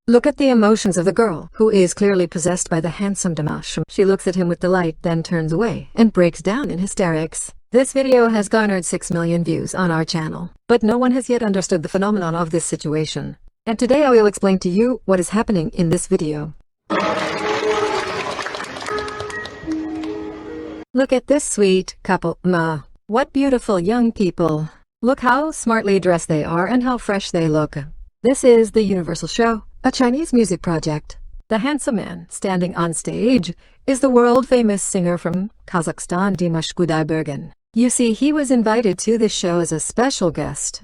Look at the emotions of the girl, who is clearly possessed by the handsome Dimash. She looks at him with delight, then turns away and breaks down in hysterics. This video has garnered 6 million views on our channel, but no one has yet understood the phenomenon of this situation. And today I will explain to you what is happening in this video. Look at this sweet couple. What beautiful young people. Look how smartly dressed they are and how fresh they look. This is the Universal Show, a Chinese music project. The handsome man standing on stage is the world-famous singer from Kazakhstan, Dimash. You see, he was invited to this show as a special guest.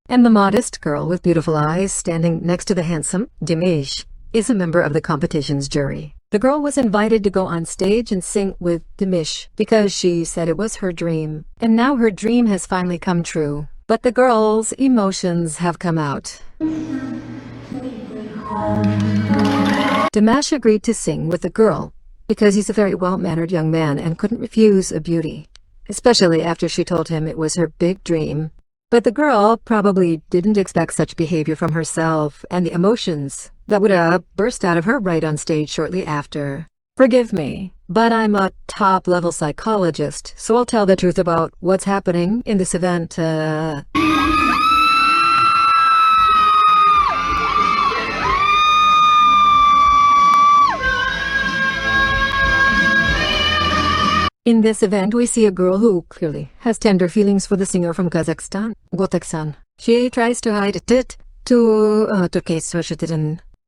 And the modest girl with beautiful eyes standing next to the handsome Dimash is a member of the competition's jury. The girl was invited to go on stage and sing with Dimash because she said it was her dream. And now her dream has finally come true. But the girl's emotions have come out. Dimash agreed to sing with the girl because he's a very well-mannered young man and couldn't refuse a beauty, especially after she told him it was her big dream. But the girl probably didn't expect such behavior from herself and the emotions that would burst out of her right on stage shortly after. Forgive me, but I'm a top-level psychologist, so I'll tell the truth about what's happening in this event. In this event, we see a girl who clearly has tender feelings for the singer from Kazakhstan, Goteksan. She tries to hide it to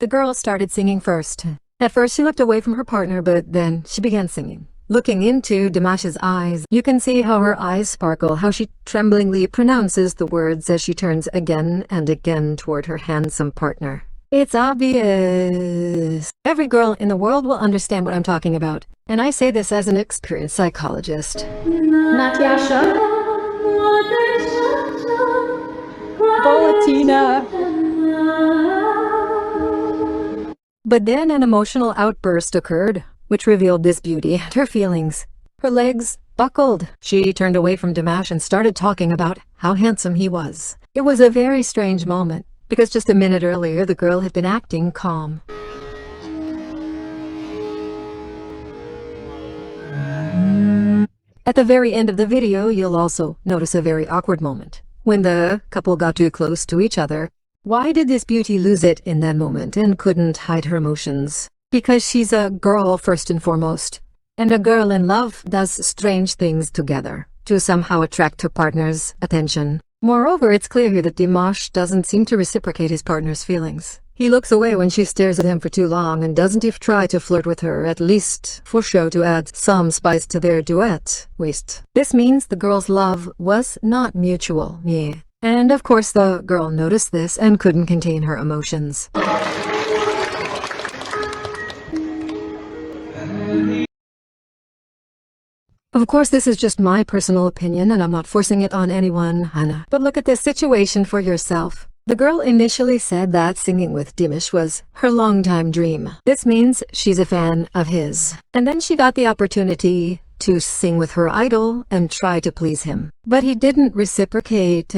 the girl started singing first. At first, she looked away from her partner, but then she began singing. Looking into Dimash's eyes, you can see how her eyes sparkle, how she tremblingly pronounces the words as she turns again and again toward her handsome partner. It's obvious. Every girl in the world will understand what I'm talking about. And I say this as an experienced psychologist. Natasha. Valentina. But then an emotional outburst occurred, which revealed this beauty and her feelings. Her legs buckled. She turned away from Dimash and started talking about how handsome he was. It was a very strange moment, because just a minute earlier the girl had been acting calm. At the very end of the video, you'll also notice a very awkward moment, when the couple got too close to each other. Why did this beauty lose it in that moment and couldn't hide her emotions? Because she's a girl first and foremost, and a girl in love does strange things together to somehow attract her partner's attention. Moreover, it's clear here that Dimash doesn't seem to reciprocate his partner's feelings. He looks away when she stares at him for too long and doesn't even try to flirt with her, at least for show to add some spice to their duet. This means the girl's love was not mutual. Yeah. And of course the girl noticed this and couldn't contain her emotions. Of course, this is just my personal opinion and I'm not forcing it on anyone, Hannah. But look at this situation for yourself. The girl initially said that singing with Dimash was her longtime dream. This means she's a fan of his. And then she got the opportunity to sing with her idol and try to please him. But he didn't reciprocate.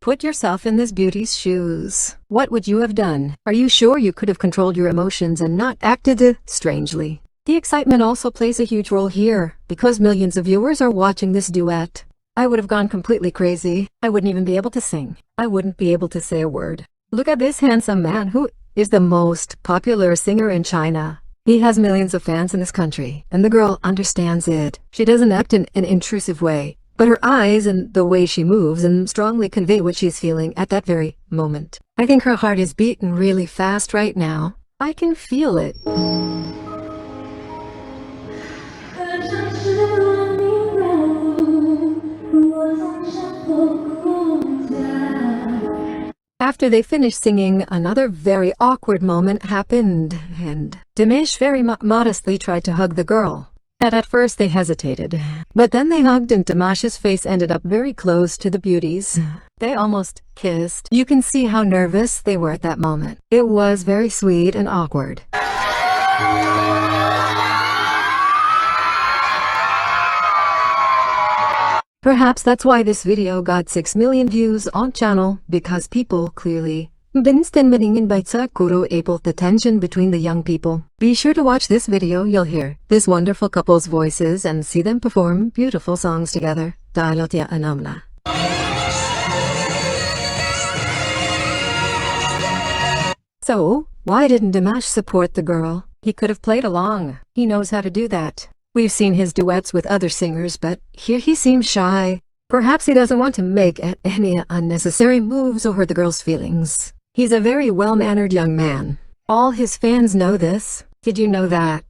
Put yourself in this beauty's shoes. What would you have done? Are you sure you could have controlled your emotions and not acted strangely? The excitement also plays a huge role here, because millions of viewers are watching this duet. I would have gone completely crazy. I wouldn't even be able to sing. I wouldn't be able to say a word. Look at this handsome man who is the most popular singer in China. He has millions of fans in this country, and the girl understands it. She doesn't act in an intrusive way, but her eyes and the way she moves and strongly convey what she's feeling at that very moment. I think her heart is beating really fast right now. I can feel it. After they finished singing, another very awkward moment happened, and Dimash very modestly tried to hug the girl. And at first they hesitated, but then they hugged and Dimash's face ended up very close to the beauty's. They almost kissed. You can see how nervous they were at that moment. It was very sweet and awkward. Perhaps that's why this video got 6 million views on channel, because people clearly been maningin by sa kuro able the tension between the young people. Be sure to watch this video. You'll hear this wonderful couple's voices and see them perform beautiful songs together. Dahil anamna. So, why didn't Dimash support the girl? He could have played along. He knows how to do that. We've seen his duets with other singers, but here he seems shy. Perhaps he doesn't want to make any unnecessary moves or hurt the girl's feelings. He's a very well-mannered young man. All his fans know this. Did you know that?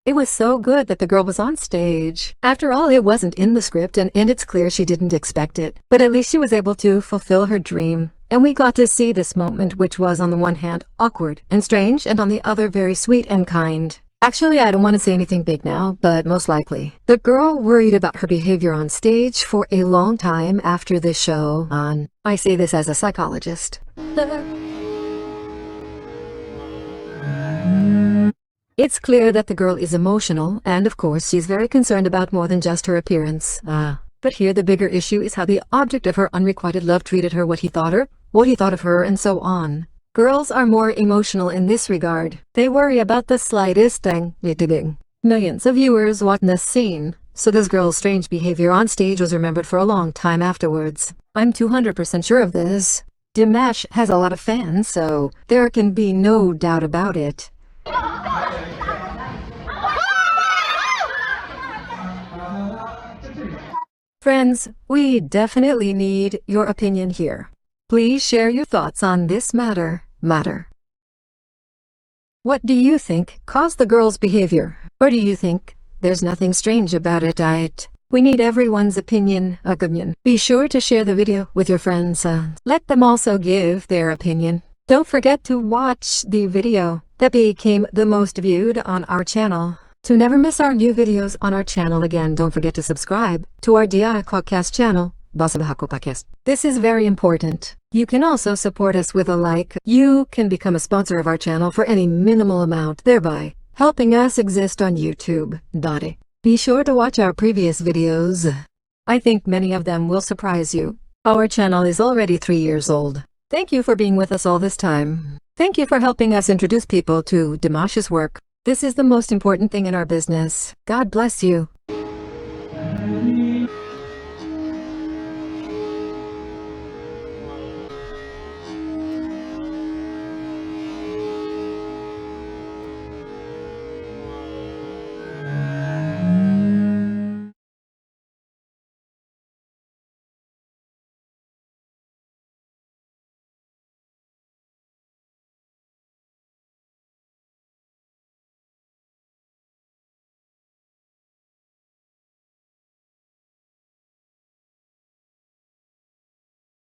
It was so good that the girl was on stage. After all, it wasn't in the script and it's clear she didn't expect it. But at least she was able to fulfill her dream. And we got to see this moment, which was on the one hand awkward and strange, and on the other very sweet and kind. Actually, I don't want to say anything big now, but most likely. The girl worried about her behavior on stage for a long time after the show on. I say this as a psychologist. It's clear that the girl is emotional, and of course she's very concerned about more than just her appearance. But here the bigger issue is how the object of her unrequited love treated her, what he thought of her, and so on. Girls are more emotional in this regard. They worry about the slightest thing. Millions of viewers watched this scene, so this girl's strange behavior on stage was remembered for a long time afterwards. I'm 200% sure of this. Dimash has a lot of fans, so there can be no doubt about it. Friends, we definitely need your opinion here. Please share your thoughts on this matter. What do you think caused the girl's behavior? Or do you think there's nothing strange about it? We need everyone's opinion. Be sure to share the video with your friends. Let them also give their opinion. Don't forget to watch the video that became the most viewed on our channel. To never miss our new videos on our channel again, don't forget to subscribe to our Dia Podcast channel. This is very important. You can also support us with a like. You can become a sponsor of our channel for any minimal amount, thereby helping us exist on YouTube. Be sure to watch our previous videos. I think many of them will surprise you. Our channel is already 3 years old. Thank you for being with us all this time. Thank you for helping us introduce people to Dimash's work. This is the most important thing in our business. God bless you.